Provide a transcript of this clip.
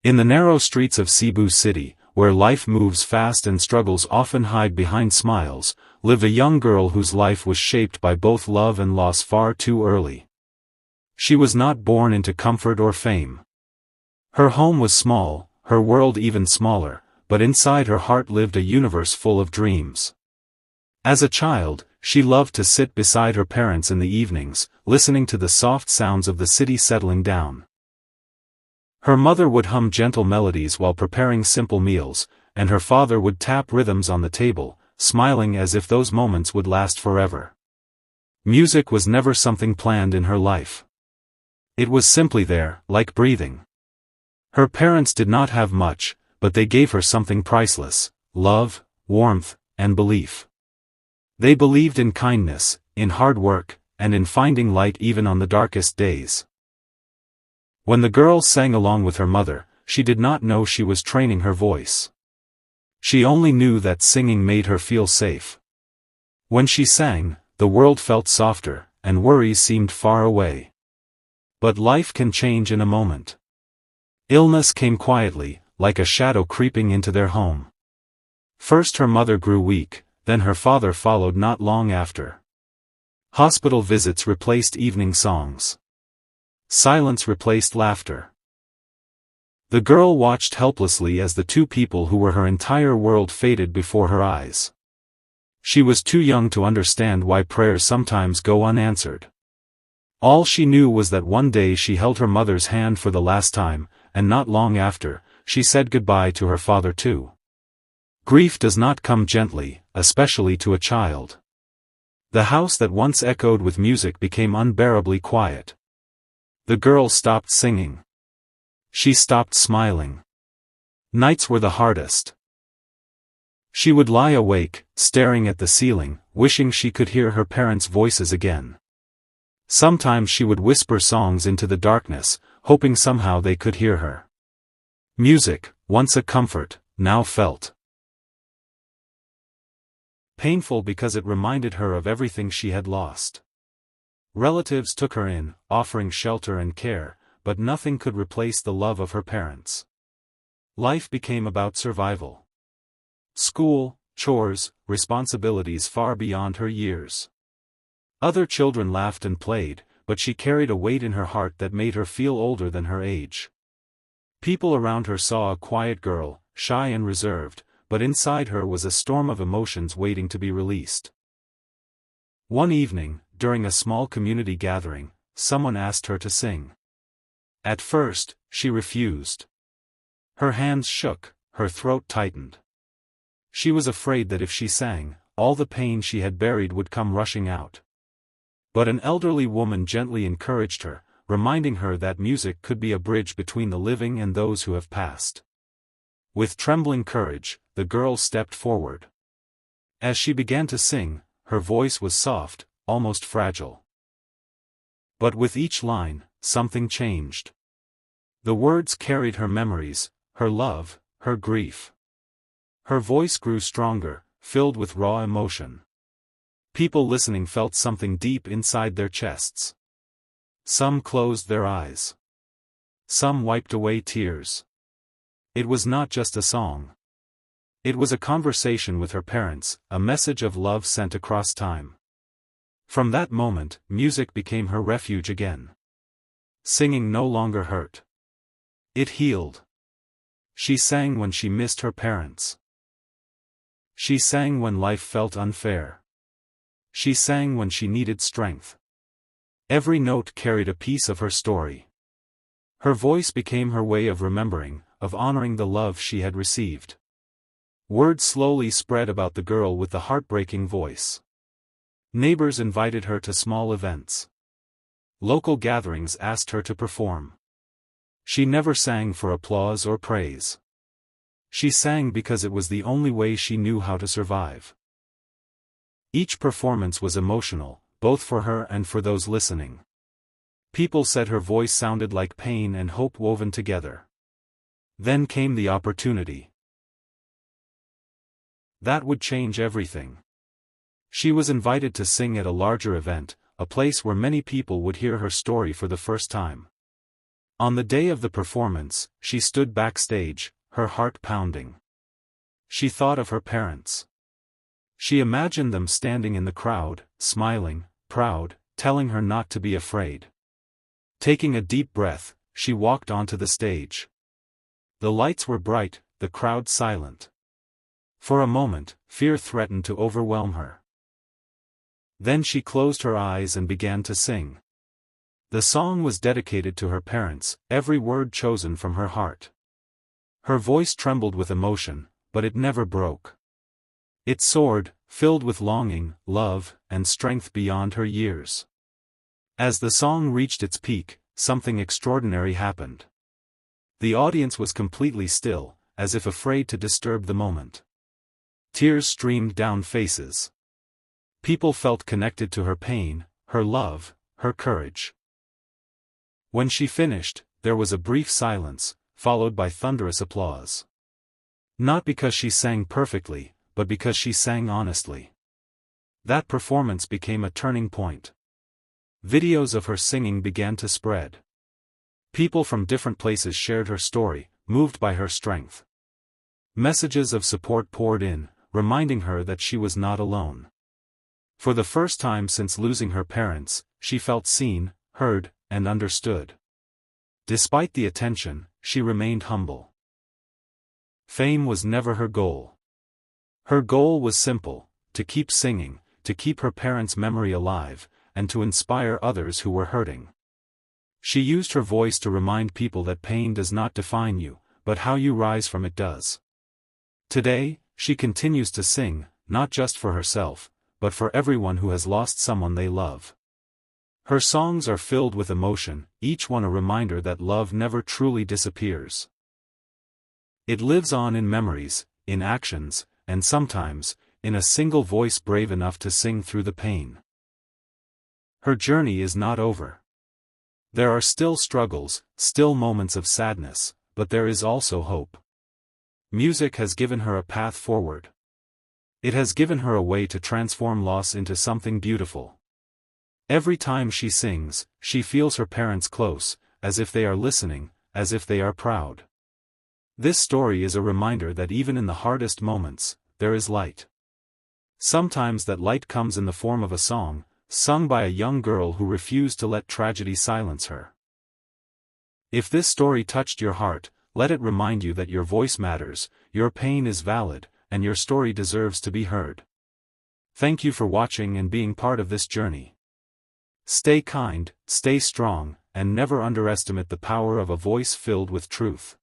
In the narrow streets of Cebu City, where life moves fast and struggles often hide behind smiles, lived a young girl whose life was shaped by both love and loss far too early. She was not born into comfort or fame. Her home was small, her world even smaller, but inside her heart lived a universe full of dreams. As a child, she loved to sit beside her parents in the evenings, listening to the soft sounds of the city settling down. Her mother would hum gentle melodies while preparing simple meals, and her father would tap rhythms on the table, smiling as if those moments would last forever. Music was never something planned in her life. It was simply there, like breathing. Her parents did not have much, but they gave her something priceless: love, warmth, and belief. They believed in kindness, in hard work, and in finding light even on the darkest days. When the girl sang along with her mother, she did not know she was training her voice. She only knew that singing made her feel safe. When she sang, the world felt softer, and worries seemed far away. But life can change in a moment. Illness came quietly, like a shadow creeping into their home. First her mother grew weak, then her father followed not long after. Hospital visits replaced evening songs. Silence replaced laughter. The girl watched helplessly as the two people who were her entire world faded before her eyes. She was too young to understand why prayers sometimes go unanswered. All she knew was that one day she held her mother's hand for the last time, and not long after, she said goodbye to her father too. Grief does not come gently, especially to a child. The house that once echoed with music became unbearably quiet. The girl stopped singing. She stopped smiling. Nights were the hardest. She would lie awake, staring at the ceiling, wishing she could hear her parents' voices again. Sometimes she would whisper songs into the darkness, hoping somehow they could hear her. Music, once a comfort, now felt painful because it reminded her of everything she had lost. Relatives took her in, offering shelter and care, but nothing could replace the love of her parents. Life became about survival. School, chores, responsibilities far beyond her years. Other children laughed and played, but she carried a weight in her heart that made her feel older than her age. People around her saw a quiet girl, shy and reserved, but inside her was a storm of emotions waiting to be released. One evening, during a small community gathering, someone asked her to sing. At first, she refused. Her hands shook, her throat tightened. She was afraid that if she sang, all the pain she had buried would come rushing out. But an elderly woman gently encouraged her, reminding her that music could be a bridge between the living and those who have passed. With trembling courage, the girl stepped forward. As she began to sing, her voice was soft, almost fragile. But with each line, something changed. The words carried her memories, her love, her grief. Her voice grew stronger, filled with raw emotion. People listening felt something deep inside their chests. Some closed their eyes. Some wiped away tears. It was not just a song. It was a conversation with her parents, a message of love sent across time. From that moment, music became her refuge again. Singing no longer hurt. It healed. She sang when she missed her parents. She sang when life felt unfair. She sang when she needed strength. Every note carried a piece of her story. Her voice became her way of remembering, of honoring the love she had received. Word slowly spread about the girl with the heartbreaking voice. Neighbors invited her to small events. Local gatherings asked her to perform. She never sang for applause or praise. She sang because it was the only way she knew how to survive. Each performance was emotional, both for her and for those listening. People said her voice sounded like pain and hope woven together. Then came the opportunity. That would change everything. She was invited to sing at a larger event, a place where many people would hear her story for the first time. On the day of the performance, she stood backstage, her heart pounding. She thought of her parents. She imagined them standing in the crowd, smiling, proud, telling her not to be afraid. Taking a deep breath, she walked onto the stage. The lights were bright, the crowd silent. For a moment, fear threatened to overwhelm her. Then she closed her eyes and began to sing. The song was dedicated to her parents, every word chosen from her heart. Her voice trembled with emotion, but it never broke. It soared, filled with longing, love, and strength beyond her years. As the song reached its peak, something extraordinary happened. The audience was completely still, as if afraid to disturb the moment. Tears streamed down faces. People felt connected to her pain, her love, her courage. When she finished, there was a brief silence, followed by thunderous applause. Not because she sang perfectly, but because she sang honestly. That performance became a turning point. Videos of her singing began to spread. People from different places shared her story, moved by her strength. Messages of support poured in, reminding her that she was not alone. For the first time since losing her parents, she felt seen, heard, and understood. Despite the attention, she remained humble. Fame was never her goal. Her goal was simple: to keep singing, to keep her parents' memory alive, and to inspire others who were hurting. She used her voice to remind people that pain does not define you, but how you rise from it does. Today, she continues to sing, not just for herself, but for everyone who has lost someone they love. Her songs are filled with emotion, each one a reminder that love never truly disappears. It lives on in memories, in actions, and sometimes, in a single voice brave enough to sing through the pain. Her journey is not over. There are still struggles, still moments of sadness, but there is also hope. Music has given her a path forward. It has given her a way to transform loss into something beautiful. Every time she sings, she feels her parents close, as if they are listening, as if they are proud. This story is a reminder that even in the hardest moments, there is light. Sometimes that light comes in the form of a song, sung by a young girl who refused to let tragedy silence her. If this story touched your heart, let it remind you that your voice matters, your pain is valid, and your story deserves to be heard. Thank you for watching and being part of this journey. Stay kind, stay strong, and never underestimate the power of a voice filled with truth.